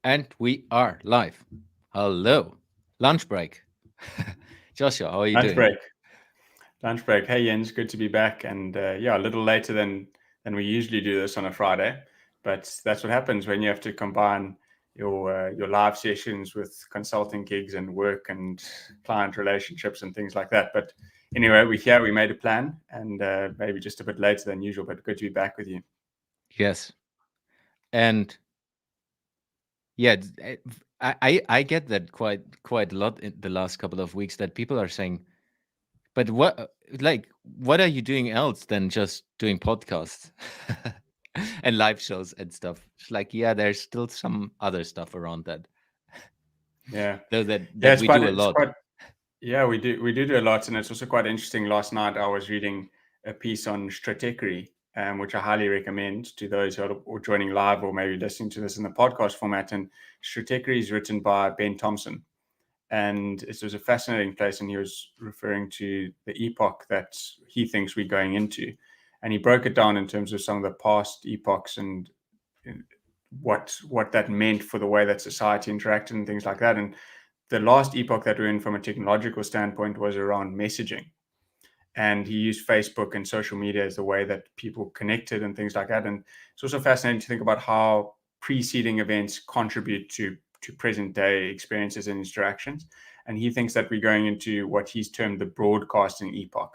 And we are live. Hello. Lunch break. Joshua, how are you Lunch doing? break. Lunch break. Hey Jens, good to be back. And yeah, a little later than we usually do this on a Friday, but that's what happens when you have to combine your live sessions with consulting gigs and work and client relationships and things like that. But anyway, we're here. We made a plan, and maybe just a bit later than usual, but good to be back with you. Yes. And yeah, I get that quite a lot in the last couple of weeks that people are saying, but what are you doing else than just doing podcasts and live shows and stuff? It's like, yeah, there's still some other stuff around that. Yeah, Though that yeah. we do a It's lot. quite. Yeah, we do a lot, and it's also quite interesting. Last night I was reading a piece on stratechery, which I highly recommend to those who are joining live or maybe listening to this in the podcast format. And stratechery is written by Ben Thompson, and it was a fascinating place. And he was referring to the epoch that he thinks we're going into, and he broke it down in terms of some of the past epochs and what that meant for the way that society interacted and things like that. And the last epoch that we're in from a technological standpoint was around messaging. And he used Facebook and social media as the way that people connected and things like that. And it's also fascinating to think about how preceding events contribute to present day experiences and interactions. And he thinks that we're going into what he's termed the broadcasting epoch.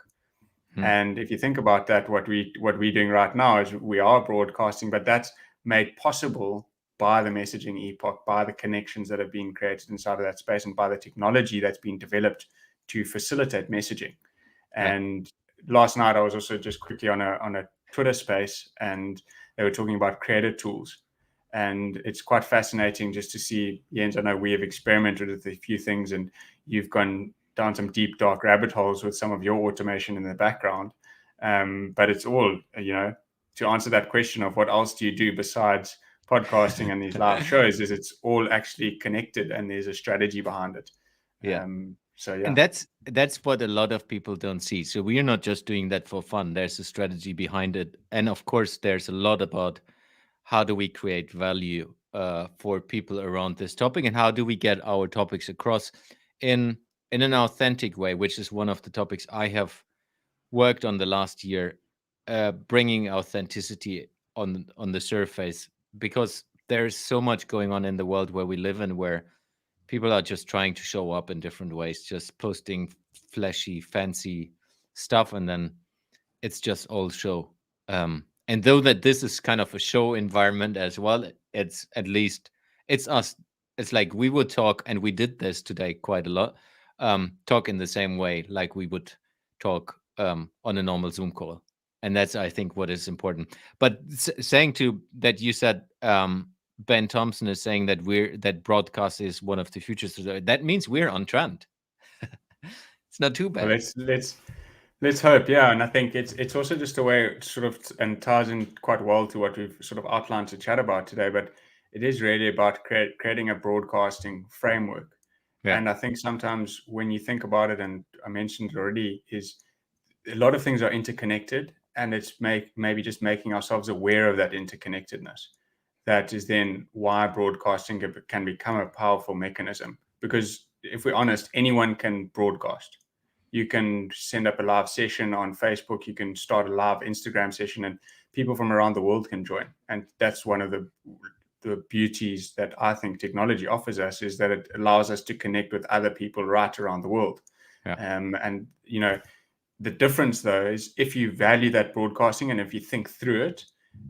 Hmm. And if you think about that, what we're doing right now is we are broadcasting, but that's made possible by the messaging epoch, by the connections that have been created inside of that space, and by the technology that's been developed to facilitate messaging. Yeah. And last night I was also just quickly on a Twitter space, and they were talking about creator tools. And it's quite fascinating just to see, Jens, I know we have experimented with a few things, and you've gone down some deep, dark rabbit holes with some of your automation in the background. But it's all, to answer that question of what else do you do besides podcasting and these live shows, is it's all actually connected and there's a strategy behind it. Yeah. So, And yeah. that's what a lot of people don't see. So we are not just doing that for fun. There's a strategy behind it, and of course, there's a lot about how do we create value for people around this topic, and how do we get our topics across in an authentic way, which is one of the topics I have worked on the last year, bringing authenticity on the surface, because there's so much going on in the world where we live in, where people are just trying to show up in different ways, just posting flashy, fancy stuff, and then it's just all show. And though that this is kind of a show environment as well, it's at least it's us. It's like we would talk, and we did this today quite a lot. Talk in the same way like we would talk on a normal Zoom call, and that's I think what is important. But saying to that, you said Ben Thompson is saying that that broadcast is one of the futures. So that means we're on trend. It's not too Well, bad. let's hope, yeah. And I think it's also just a way it sort of and ties in quite well to what we've sort of outlined to chat about today. But it is really about creating a broadcasting framework. Yeah. And I think sometimes when you think about it, and I mentioned it already, is a lot of things are interconnected, and it's maybe just making ourselves aware of that interconnectedness. That is then why broadcasting can become a powerful mechanism. Because if we're honest, anyone can broadcast. You can send up a live session on Facebook, you can start a live Instagram session, and people from around the world can join. And that's one of the beauties that I think technology offers us, is that it allows us to connect with other people right around the world. Yeah. And the difference though is if you value that broadcasting, and if you think through it,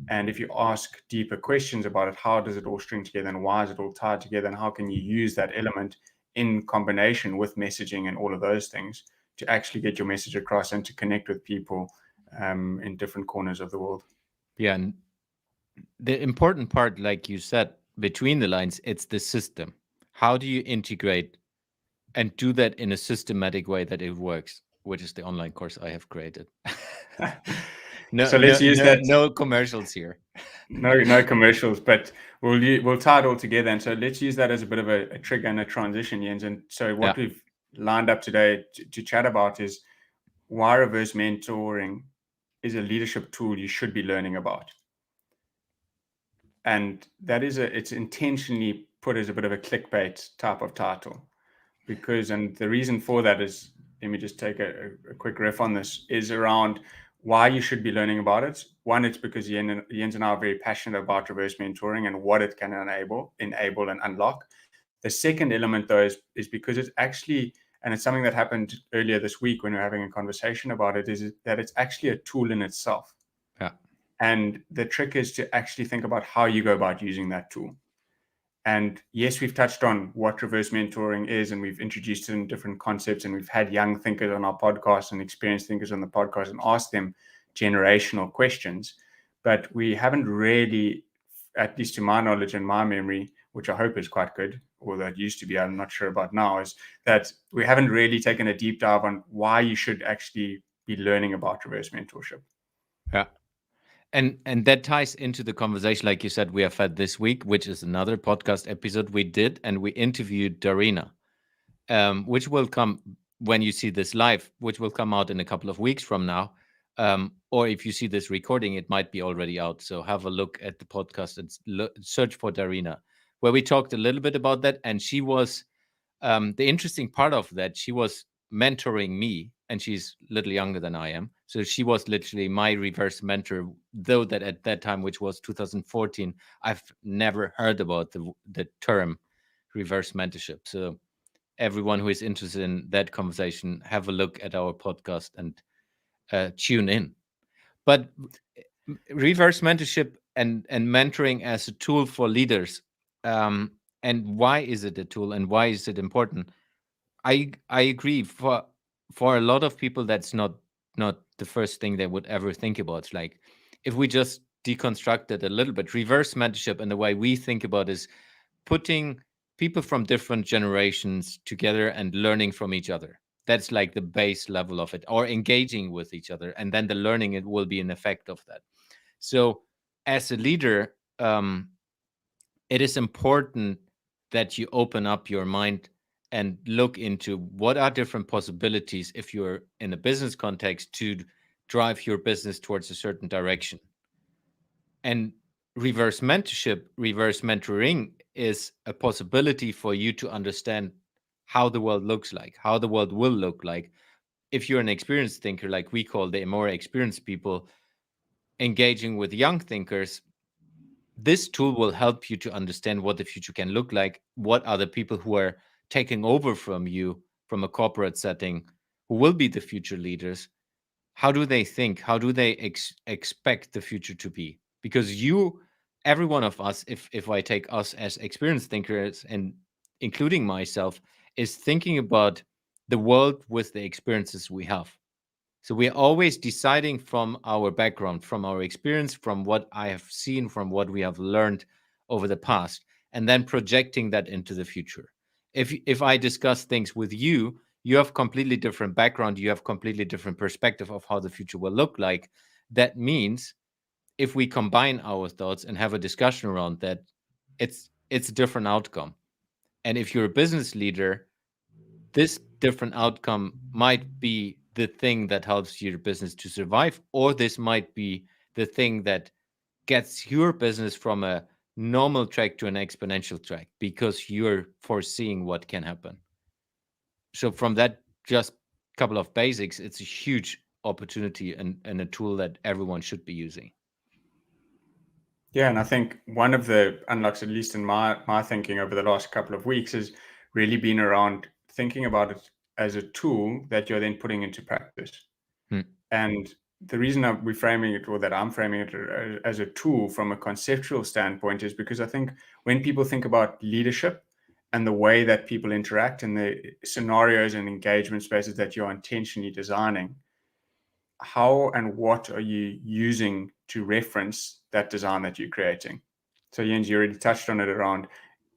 and if you ask deeper questions about it, how does it all string together, and why is it all tied together, and how can you use that element in combination with messaging and all of those things to actually get your message across and to connect with people in different corners of the world. Yeah. And the important part, like you said, between the lines, it's the system. How do you integrate and do that in a systematic way that it works, which is the online course I have created. No, So no, let's use no, that. no commercials here. No commercials, but we'll tie it all together. And so let's use that as a bit of a trigger and a transition, Jens. And so Yeah. what we've lined up today to chat about is why reverse mentoring is a leadership tool you should be learning about. And that is it's intentionally put as a bit of a clickbait type of title. Because, and the reason for that is, let me just take a quick riff on this, is around why you should be learning about it. One, it's because Jens and I are very passionate about reverse mentoring and what it can enable and unlock. The second element, though, is because it's actually, and it's something that happened earlier this week when we were having a conversation about it, is that it's actually a tool in itself. Yeah. And the trick is to actually think about how you go about using that tool. And yes, we've touched on what reverse mentoring is, and we've introduced it in different concepts, and we've had young thinkers on our podcast and experienced thinkers on the podcast and asked them generational questions. But we haven't really, at least to my knowledge and my memory, which I hope is quite good, although it used to be, I'm not sure about now, is that we haven't really taken a deep dive on why you should actually be learning about reverse mentorship. Yeah. And that ties into the conversation, like you said, we have had this week, which is another podcast episode we did, and we interviewed Darina, which will come when you see this live, which will come out in a couple of weeks from now. Or if you see this recording, it might be already out. So have a look at the podcast and search for Darina, where we talked a little bit about that. And she was the interesting part of that, she was mentoring me, and she's a little younger than I am. So she was literally my reverse mentor, though that at that time, which was 2014, I've never heard about the term reverse mentorship. So everyone who is interested in that conversation, have a look at our podcast and tune in. But reverse mentorship and mentoring as a tool for leaders, and why is it a tool and why is it important? I agree. For a lot of people, that's not the first thing they would ever think about. It's like, if we just deconstruct it a little bit, reverse mentorship and the way we think about is putting people from different generations together and learning from each other. That's like the base level of it, or engaging with each other, and then the learning, it will be an effect of that. So as a leader, it is important that you open up your mind and look into what are different possibilities if you're in a business context to drive your business towards a certain direction. And reverse mentorship, reverse mentoring is a possibility for you to understand how the world looks like, how the world will look like. If you're an experienced thinker, like we call the more experienced people, engaging with young thinkers, this tool will help you to understand what the future can look like. What are the people who are taking over from you from a corporate setting, who will be the future leaders? How do they think? How do they expect the future to be? Because you, every one of us, if I take us as experienced thinkers, and including myself, is thinking about the world with the experiences we have. So we are always deciding from our background, from our experience, from what I have seen, from what we have learned over the past, and then projecting that into the future. If I discuss things with you, you have completely different background, you have completely different perspective of how the future will look like. That means if we combine our thoughts and have a discussion around that, it's a different outcome. And if you're a business leader, this different outcome might be the thing that helps your business to survive, or this might be the thing that gets your business from a normal track to an exponential track because you're foreseeing what can happen. So, from that, just couple of basics, it's a huge opportunity and a tool that everyone should be using. Yeah, and I think one of the unlocks, at least in my thinking over the last couple of weeks, has really been around thinking about it as a tool that you're then putting into practice. Hmm. And the reason we're framing it, or that I'm framing it as a tool from a conceptual standpoint, is because I think when people think about leadership and the way that people interact and the scenarios and engagement spaces that you're intentionally designing, how and what are you using to reference that design that you're creating? So, Jens, you already touched on it around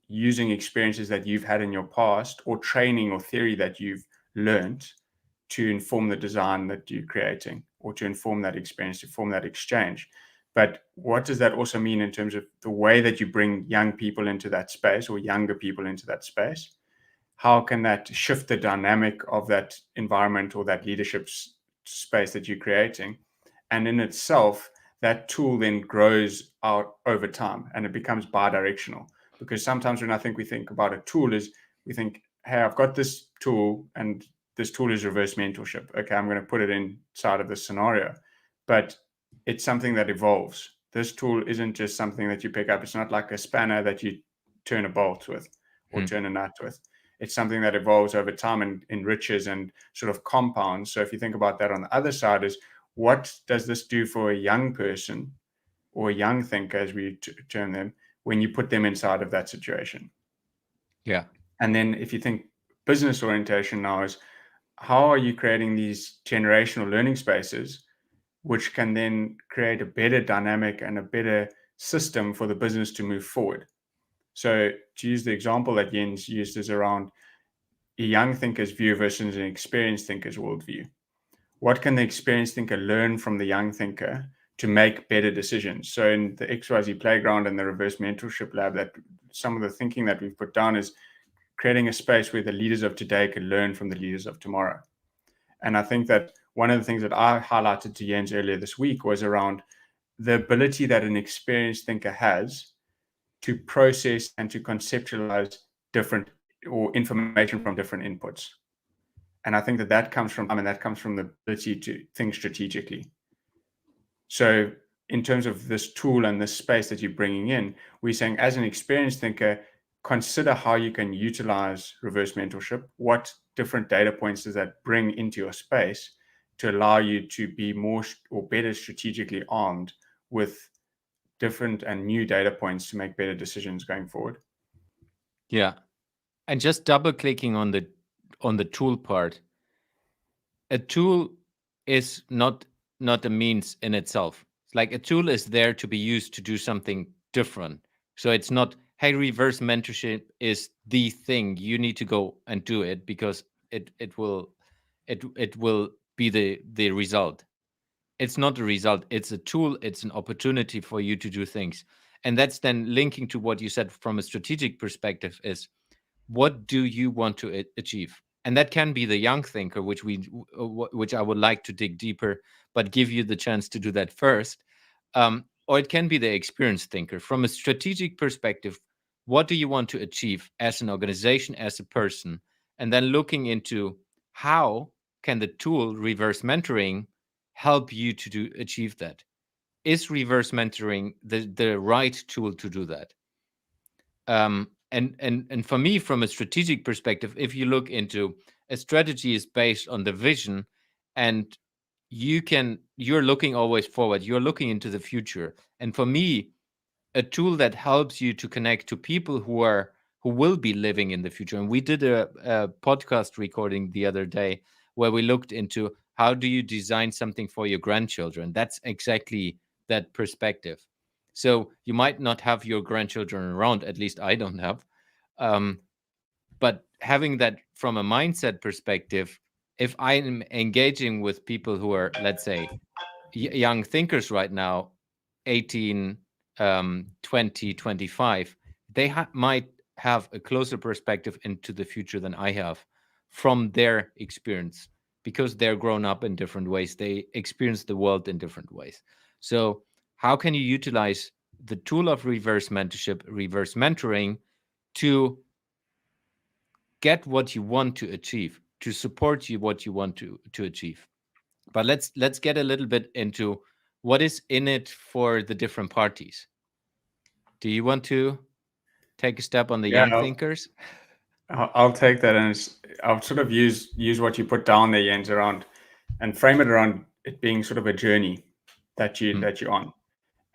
using experiences that you've had in your past, or training or theory that you've learned, to inform the design that you're creating, or to inform that experience, to form that exchange. But what does that also mean in terms of the way that you bring young people into that space, or younger people into that space? How can that shift the dynamic of that environment or that leadership space that you're creating? And in itself, that tool then grows out over time and it becomes bi-directional. Because sometimes when I think we think about a tool is we think, hey, I've got this tool and this tool is reverse mentorship. Okay, I'm going to put it inside of this scenario. But it's something that evolves. This tool isn't just something that you pick up. It's not like a spanner that you turn a bolt with or Hmm. turn a nut with. It's something that evolves over time and enriches and sort of compounds. So if you think about that on the other side is, what does this do for a young person or a young thinker, as we term them, when you put them inside of that situation? Yeah. And then if you think business orientation now is, how are you creating these generational learning spaces which can then create a better dynamic and a better system for the business to move forward? So to use the example that Jens used is around a young thinker's view versus an experienced thinker's worldview. What can the experienced thinker learn from the young thinker to make better decisions? So in the XYZ playground and the reverse mentorship lab, that some of the thinking that we've put down is creating a space where the leaders of today can learn from the leaders of tomorrow. And I think that one of the things that I highlighted to Jens earlier this week was around the ability that an experienced thinker has to process and to conceptualize different or information from different inputs. And I think that that comes from time, and that comes from the ability to think strategically. So in terms of this tool and this space that you're bringing in, we're saying as an experienced thinker, consider how you can utilize reverse mentorship. What different data points does that bring into your space to allow you to be more or better strategically armed with different and new data points to make better decisions going forward? Yeah. And just double clicking on the tool part, a tool is not a means in itself. It's like a tool is there to be used to do something different. So it's not, hey, reverse mentorship is the thing. You need to go and do it because it will be the result. It's not a result. It's a tool. It's an opportunity for you to do things. And that's then linking to what you said from a strategic perspective is, what do you want to achieve? And that can be the young thinker, which I would like to dig deeper, but give you the chance to do that first. Or it can be the experienced thinker. From a strategic perspective, what do you want to achieve as an organization, as a person? And then looking into how can the tool reverse mentoring help you to achieve that? Is reverse mentoring the right tool to do that? And for me, from a strategic perspective, if you look into, a strategy is based on the vision, and you're looking always forward, you're looking into the future. And for me, a tool that helps you to connect to people who will be living in the future. And we did a podcast recording the other day where we looked into, how do you design something for your grandchildren? That's exactly that perspective. So you might not have your grandchildren around, at least I don't have. um, but having that from a mindset perspective, if I'm engaging with people who are, let's say, young thinkers right now, 18, 20, 25, they might have a closer perspective into the future than I have from their experience, because they're grown up in different ways. They experience the world in different ways. So, how can you utilize the tool of reverse mentorship, reverse mentoring, to get what you want to achieve, to support you what you want to achieve? But let's get a little bit into what is in it for the different parties. Do you want to take a step on the Yeah, young thinkers? I'll take that, and I'll sort of use what you put down there, Jens, around and frame it around it being sort of a journey Hmm. that you're on.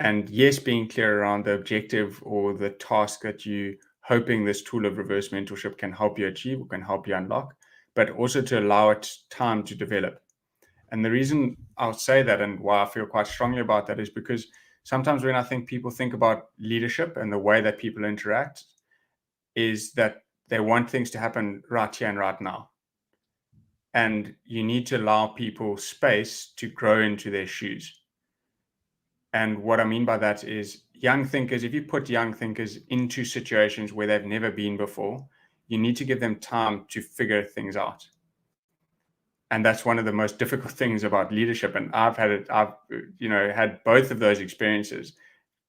And yes, being clear around the objective or the task that you hoping this tool of reverse mentorship can help you achieve or can help you unlock, but also to allow it time to develop. And the reason I'll say that and why I feel quite strongly about that is because sometimes when I think people think about leadership and the way that people interact, is that they want things to happen right here and right now. And you need to allow people space to grow into their shoes. And what I mean by that is young thinkers, if you put young thinkers into situations where they've never been before, you need to give them time to figure things out. And that's one of the most difficult things about leadership. And I've had both of those experiences.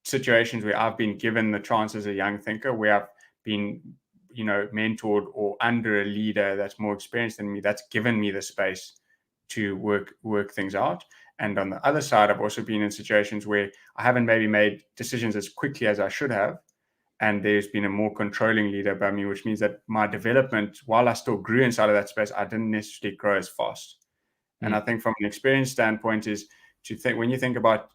situations where I've been given the chance as a young thinker, where I've been, mentored or under a leader that's more experienced than me, that's given me the space to work things out. And on the other side, I've also been in situations where I haven't maybe made decisions as quickly as I should have, and there's been a more controlling leader by me, which means that my development, while I still grew inside of that space, I didn't necessarily grow as fast. And I Mm. think from an experience standpoint is to think, when you think about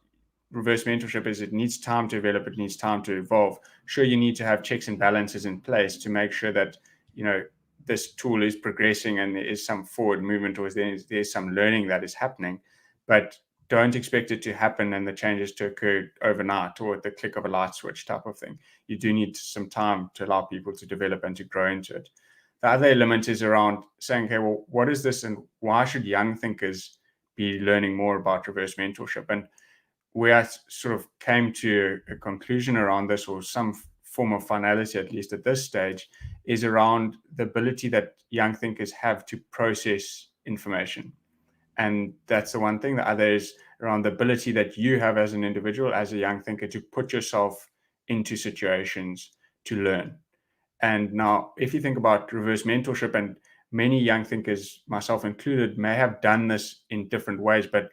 reverse mentorship, is it needs time to develop, it needs time to evolve. Sure, you need to have checks and balances in place to make sure that, this tool is progressing and there is some forward movement, or there's some learning that is happening. But don't expect it to happen and the changes to occur overnight or at the click of a light switch type of thing. You do need some time to allow people to develop and to grow into it. The other element is around saying, okay, well, what is this and why should young thinkers be learning more about reverse mentorship? And where I sort of came to a conclusion around this, or some form of finality, at least at this stage, is around the ability that young thinkers have to process information. And that's the one thing. The other is around the ability that you have as an individual, as a young thinker, to put yourself into situations to learn. And now, if you think about reverse mentorship, and many young thinkers, myself included, may have done this in different ways, but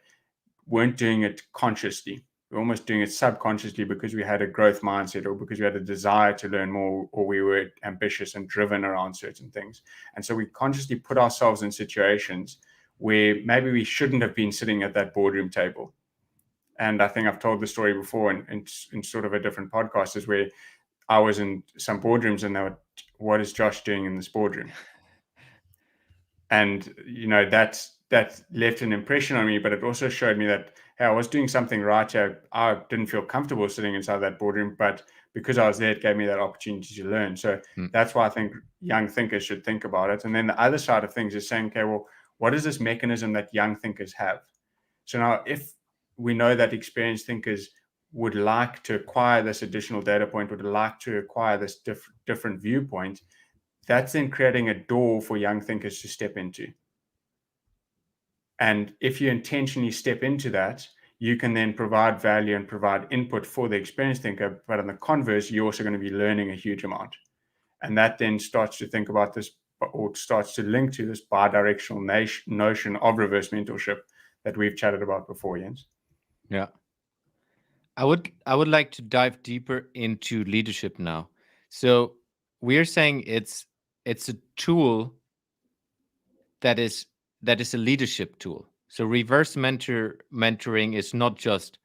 weren't doing it consciously. We're almost doing it subconsciously because we had a growth mindset, or because we had a desire to learn more, or we were ambitious and driven around certain things. And so we consciously put ourselves in situations where maybe we shouldn't have been sitting at that boardroom table. And I think I've told the story before in sort of a different podcast, is where I was in some boardrooms and they were, what is Josh doing in this boardroom? And that left an impression on me, but it also showed me that, hey, I was doing something right here. I didn't feel comfortable sitting inside that boardroom, but because I was there, it gave me that opportunity to learn. So Mm. that's why I think young thinkers should think about it. And then the other side of things is saying, okay, well, what is this mechanism that young thinkers have? So now, if we know that experienced thinkers would like to acquire this additional data point, would like to acquire this different viewpoint, that's then creating a door for young thinkers to step into. And if you intentionally step into that, you can then provide value and provide input for the experienced thinker. But on the converse, you're also going to be learning a huge amount. And that then starts to think about this, or starts to link to this bi-directional notion of reverse mentorship that we've chatted about before, Jens. Yeah. I would like to dive deeper into leadership now. So we're saying it's a tool that is a leadership tool. So reverse mentoring is not just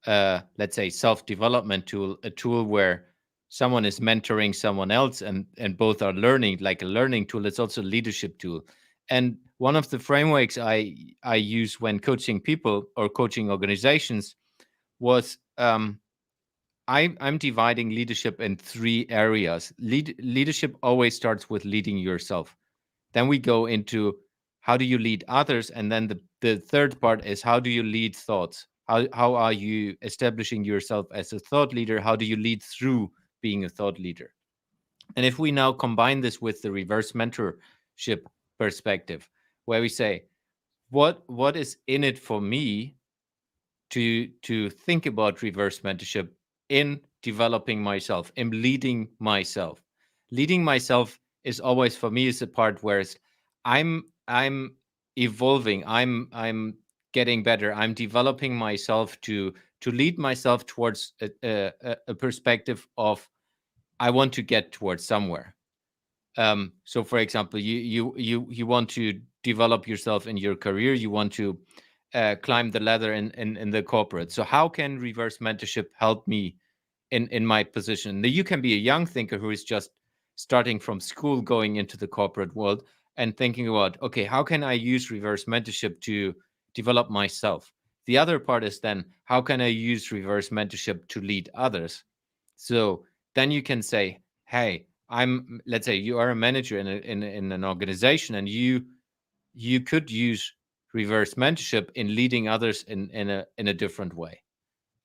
let's say self-development tool, a tool where someone is mentoring someone else and both are learning, like a learning tool. It's also a leadership tool. And one of the frameworks I use when coaching people or coaching organizations was I'm dividing leadership in three areas. Leadership always starts with leading yourself. Then we go into how do you lead others, and then the third part is how do you lead thoughts. How are you establishing yourself as a thought leader? How do you lead through being a thought leader? And if we now combine this with the reverse mentorship perspective, where we say what is in it for me to think about reverse mentorship in developing myself, in leading myself. Leading myself is always for me is a part where I'm evolving, I'm getting better, I'm developing myself to lead myself towards a perspective of I want to get towards somewhere. So for example, you want to develop yourself in your career, you want to climb the ladder in the corporate. So how can reverse mentorship help me in my position? Now, you can be a young thinker who is just starting from school, going into the corporate world and thinking about, okay, how can I use reverse mentorship to develop myself? The other part is then, how can I use reverse mentorship to lead others? So then you can say, hey, let's say you are a manager in an organization, and you could use reverse mentorship in leading others in a different way.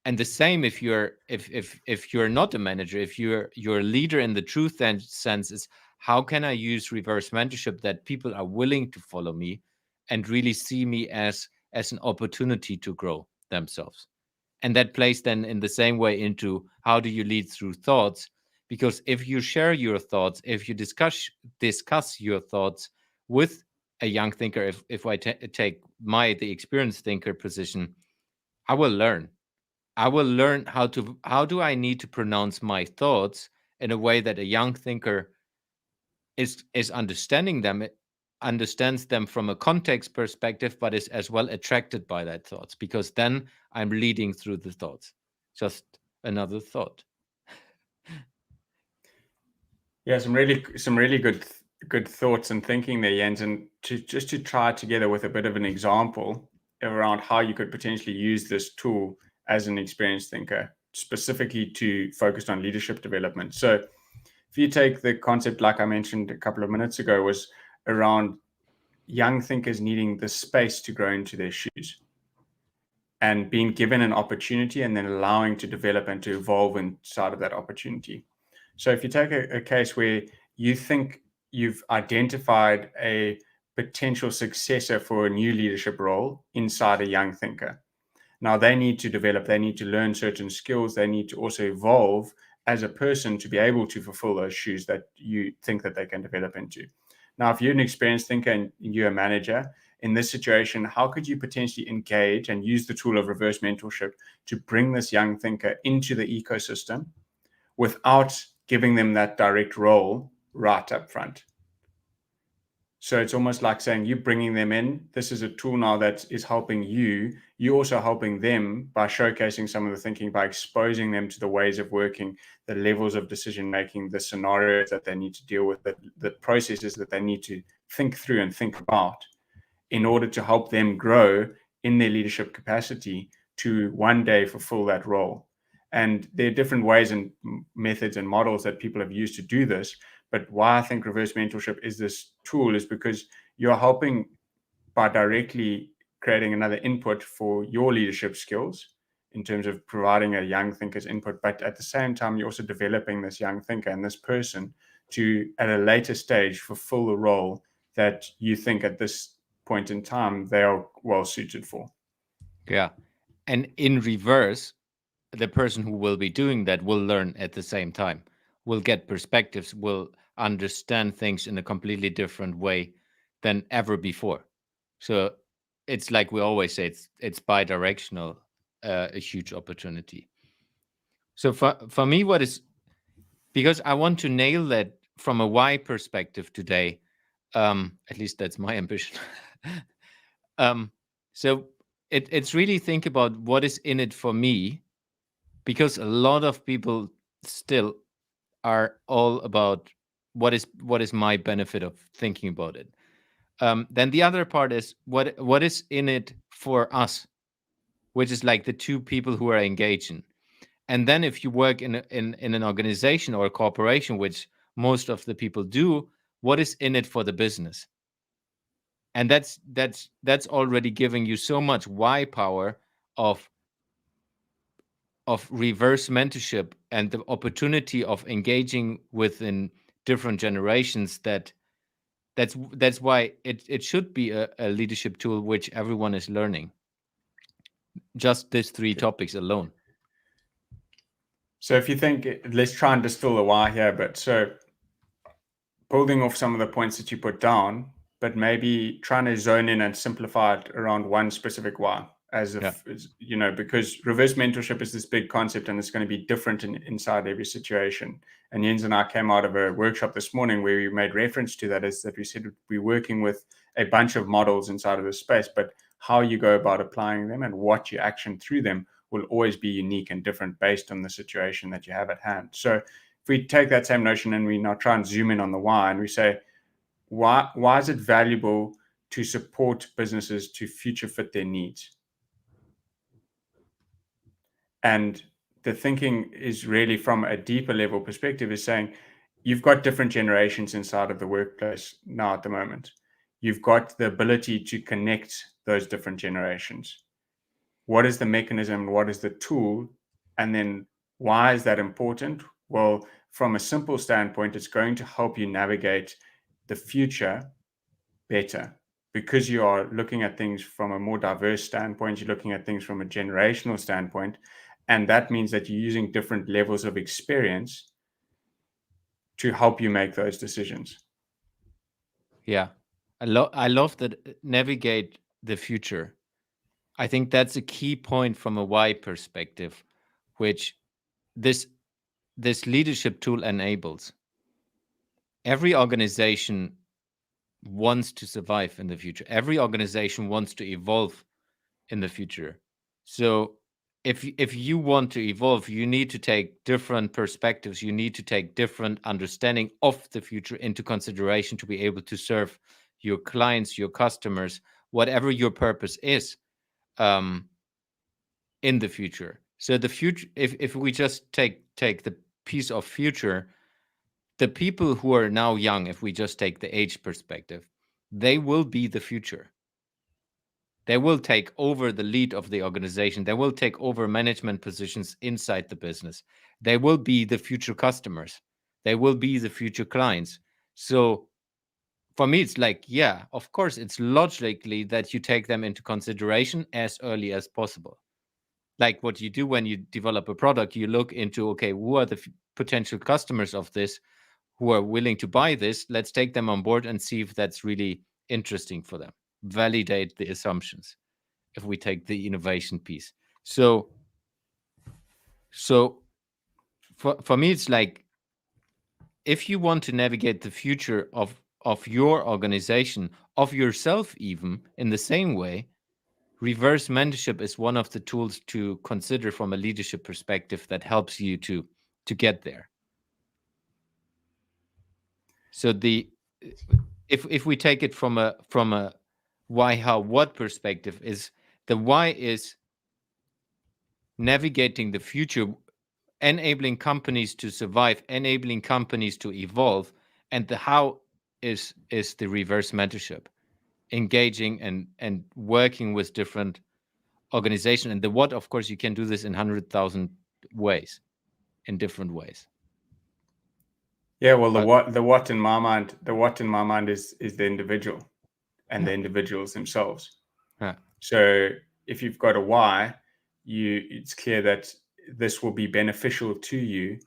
And the same if you're not a manager, if you're a leader in the truth and sense, is how can I use reverse mentorship that people are willing to follow me and really see me as an opportunity to grow themselves. And that plays then in the same way into how do you lead through thoughts? Because if you share your thoughts, if you discuss your thoughts with a young thinker, if I take the experienced thinker position, I will learn. I will learn how do I need to pronounce my thoughts in a way that a young thinker is understanding them, understands them from a context perspective, but is as well attracted by that thoughts, because then I'm leading through the thoughts. Just another thought. Yeah, some really good thoughts and thinking there, Jens, and to try together with a bit of an example around how you could potentially use this tool as an experienced thinker, specifically to focus on leadership development. So if you take the concept, like I mentioned a couple of minutes ago, was around young thinkers needing the space to grow into their shoes and being given an opportunity and then allowing to develop and to evolve inside of that opportunity. So if you take a case where you think you've identified a potential successor for a new leadership role inside a young thinker, now they need to develop, they need to learn certain skills, they need to also evolve as a person to be able to fulfill those shoes that you think that they can develop into. Now, if you're an experienced thinker and you're a manager in this situation, how could you potentially engage and use the tool of reverse mentorship to bring this young thinker into the ecosystem without giving them that direct role right up front? So it's almost like saying you're bringing them in. This is a tool now that is helping you. You're also helping them by showcasing some of the thinking, by exposing them to the ways of working, the levels of decision making, the scenarios that they need to deal with, the processes that they need to think through and think about in order to help them grow in their leadership capacity to one day fulfill that role. And there are different ways and methods and models that people have used to do this. But why I think reverse mentorship is this tool is because you're helping by directly creating another input for your leadership skills in terms of providing a young thinker's input. But at the same time, you're also developing this young thinker and this person to, at a later stage, fulfill the role that you think at this point in time they are well suited for. Yeah. And in reverse, the person who will be doing that will learn at the same time, will get perspectives, will understand things in a completely different way than ever before. So it's like we always say, it's bi-directional, a huge opportunity. So for me, what is, because I want to nail that from a why perspective today. At least that's my ambition. um, so it's really think about what is in it for me, because a lot of people still are all about what is my benefit of thinking about it. Then the other part is what is in it for us, which is like the two people who are engaging. And then if you work in an organization or a corporation, which most of the people do, what is in it for the business? And that's already giving you so much why power of reverse mentorship and the opportunity of engaging within different generations, that's why it should be a leadership tool which everyone is learning, just these three topics alone. So if you think, let's try and distill the why here, but so building off some of the points that you put down, but maybe trying to zone in and simplify it around one specific why. As Yeah. if, because reverse mentorship is this big concept and it's going to be different inside every situation. And Jens and I came out of a workshop this morning where we made reference to that, is that we said we're working with a bunch of models inside of the space, but how you go about applying them and what you action through them will always be unique and different based on the situation that you have at hand. So if we take that same notion and we now try and zoom in on the why, and we say, why is it valuable to support businesses to future fit their needs? And the thinking is really from a deeper level perspective, is saying you've got different generations inside of the workplace now at the moment. You've got the ability to connect those different generations. What is the mechanism? What is the tool? And then why is that important? Well, from a simple standpoint, it's going to help you navigate the future better, because you are looking at things from a more diverse standpoint, you're looking at things from a generational standpoint, and that means that you're using different levels of experience to help you make those decisions. Yeah. I love that navigate the future. I think that's a key point from a why perspective, which this this leadership tool enables. Every organization wants to survive in the future. Every organization wants to evolve in the future. So if you want to evolve, you need to take different perspectives. You need to take different understanding of the future into consideration to be able to serve your clients, your customers, whatever your purpose is, um, in the future. So the future, if we just take the piece of future, the people who are now young, if we just take the age perspective, they will be the future. They will take over the lead of the organization. They will take over management positions inside the business. They will be the future customers. They will be the future clients. So for me, it's like, yeah, of course, it's logically that you take them into consideration as early as possible. Like what you do when you develop a product, you look into, okay, who are the potential customers of this who are willing to buy this? Let's take them on board and see if that's really interesting for them. Validate the assumptions if we take the innovation piece. So so for me it's like, if you want to navigate the future of your organization, of yourself even in the same way, reverse mentorship is one of the tools to consider from a leadership perspective that helps you to get there. So the if we take it from a why, how, what perspective, is the why is navigating the future, enabling companies to survive, enabling companies to evolve, and the how is the reverse mentorship, engaging and working with different organizations. And the what, of course, you can do this in 100,000 ways, in different ways. Yeah, well, But the what in my mind is the individual and yeah, the individuals themselves. yeah, So if you've got a why, it's clear that this will be beneficial to you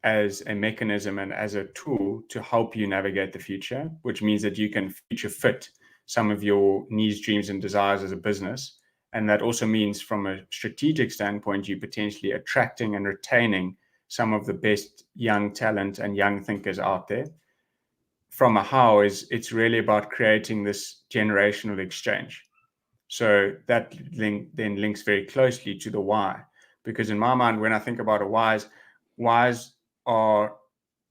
as a mechanism and as a tool to help you navigate the future, which means that you can future fit some of your needs, dreams, and desires as a business. And that also means, from a strategic standpoint, you potentially attracting and retaining some of the best young talent and young thinkers out there. From a how, is it's really about creating this generational exchange. So that then links very closely to the why, because in my mind, when I think about a whys are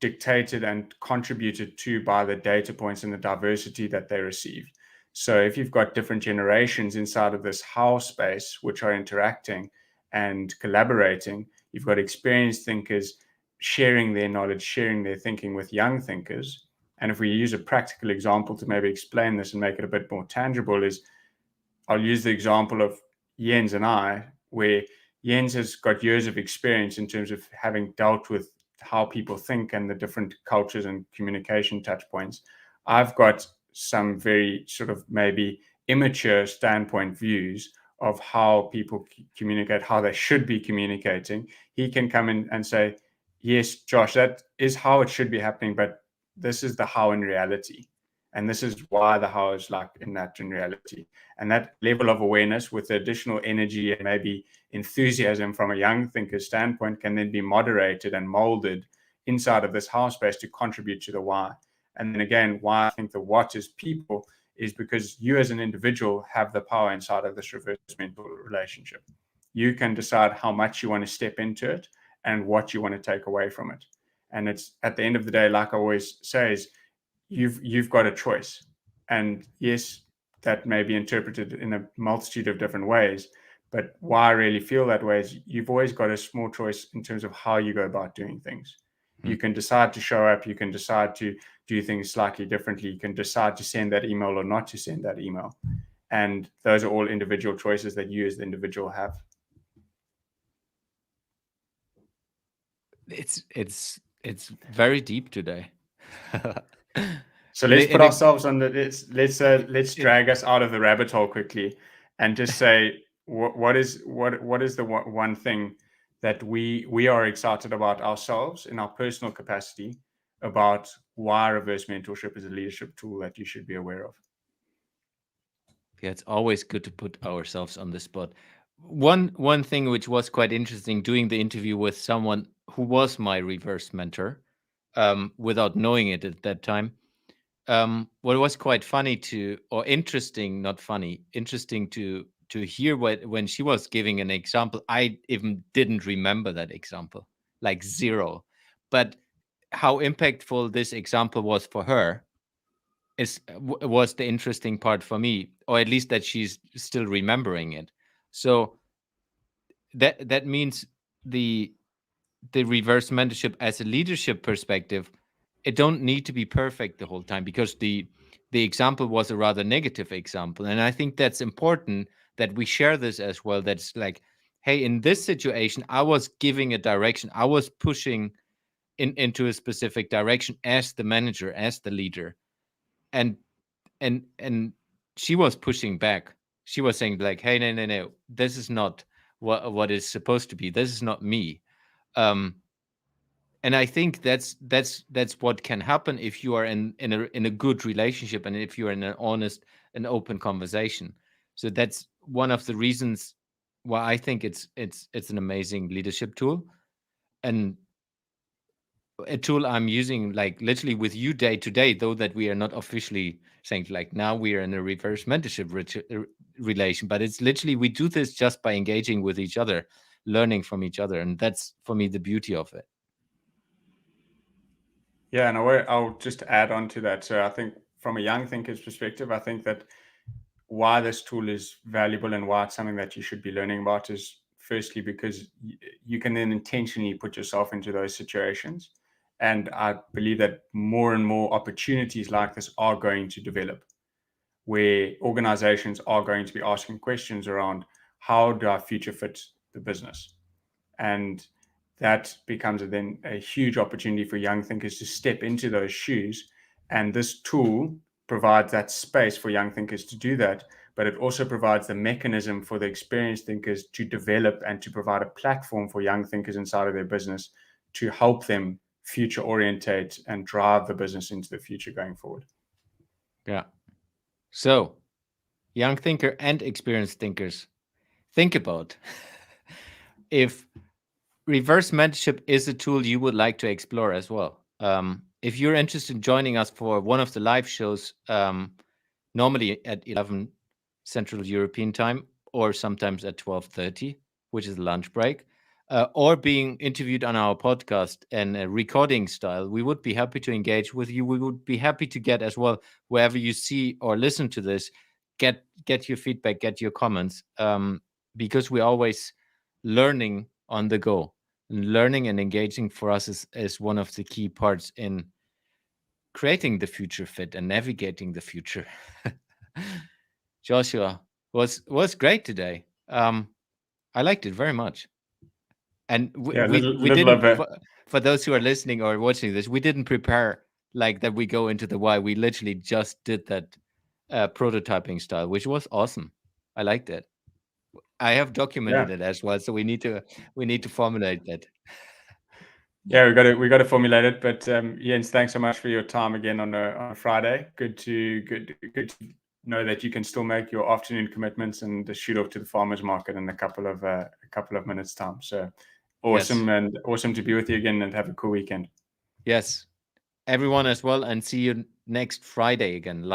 dictated and contributed to by the data points and the diversity that they receive. So if you've got different generations inside of this how space, which are interacting and collaborating, you've got experienced thinkers sharing their knowledge, sharing their thinking with young thinkers. And if we use a practical example to maybe explain this and make it a bit more tangible, is I'll use the example of Jens and I, where Jens has got years of experience in terms of having dealt with how people think and the different cultures and communication touch points. I've got some very sort of maybe immature standpoint views of how people communicate, how they should be communicating. He can come in and say, yes, Josh, that is how it should be happening, but this is the how in reality. And this is why the how is like in that in reality. And that level of awareness with the additional energy and maybe enthusiasm from a young thinker's standpoint can then be moderated and molded inside of this how space to contribute to the why. And then again, why I think the what is people is because you as an individual have the power inside of this reverse mental relationship. You can decide how much you want to step into it and what you want to take away from it. And it's at the end of the day, like I always say, is you've got a choice. And yes, that may be interpreted in a multitude of different ways, but why I really feel that way is you've always got a small choice in terms of how you go about doing things. hmm. You can decide to show up, you can decide to do things slightly differently, you can decide to send that email or not to send that email. And those are all individual choices that you as the individual have. It's very deep today. So let's put And ourselves on the let's it, drag us out of the rabbit hole quickly, and just say what is the one thing that we are excited about ourselves in our personal capacity about why reverse mentorship is a leadership tool that you should be aware of. yeah, it's always good to put ourselves on the spot. One thing which was quite interesting, doing the interview with someone who was my reverse mentor, without knowing it at that time. What was quite funny to, or interesting, not funny, interesting to hear what when she was giving an example. I even didn't remember that example, like zero. But how impactful this example was for her was the interesting part for me, or at least that she's still remembering it. So that means the the reverse mentorship as a leadership perspective, it don't need to be perfect the whole time, because the example was a rather negative example, and I think that's important that we share this as well. That's like, hey, in this situation I was giving a direction, I was pushing into a specific direction as the manager, as the leader, and and she was pushing back. She was saying like, hey, no, no, no, this is not what is supposed to be, this is not me. um and I think that's what can happen if you are in a good relationship, and if you're in an honest and open conversation. So that's one of the reasons why I think it's an amazing leadership tool, and a tool I'm using like literally with you day to day, though that we are not officially saying like now we are in a reverse mentorship relation, but it's literally we do this just by engaging with each other, learning from each other, and that's for me the beauty of it. Yeah, and I'll just add on to that. So I think from a young thinker's perspective, I think that why this tool is valuable and why it's something that you should be learning about is firstly because you can then intentionally put yourself into those situations. And I believe that more and more opportunities like this are going to develop, where organizations are going to be asking questions around how do I future fit the business? And that becomes then a huge opportunity for young thinkers to step into those shoes. And this tool provides that space for young thinkers to do that, but it also provides the mechanism for the experienced thinkers to develop and to provide a platform for young thinkers inside of their business to help them future orientate and drive the business into the future going forward. Yeah. So, young thinker and experienced thinkers, think about if reverse mentorship is a tool you would like to explore as well. If you're interested in joining us for one of the live shows, normally at 11 Central European time, or sometimes at 12:30, which is lunch break, or being interviewed on our podcast and a recording style, we would be happy to engage with you. We would be happy to get as well, wherever you see or listen to this, get your feedback, get your comments, because we're always learning on the go. And learning and engaging for us is one of the key parts in creating the future fit and navigating the future. Joshua, was great today. I liked it very much, and we Yeah, we, we little didn't, of a for those who are listening or watching this, we didn't prepare like that. We go into the why. We literally just did that prototyping style, which was awesome. I liked it. I have yeah. documented it as well, so we need to formulate that. Yeah, we got to formulate it. But Jens, thanks so much for your time again on a Friday. Good to know that you can still make your afternoon commitments and shoot off to the farmers market in a couple of minutes time. So Yes, awesome, and awesome to be with you again, and have a cool weekend. yes, everyone as well, and see you next Friday again.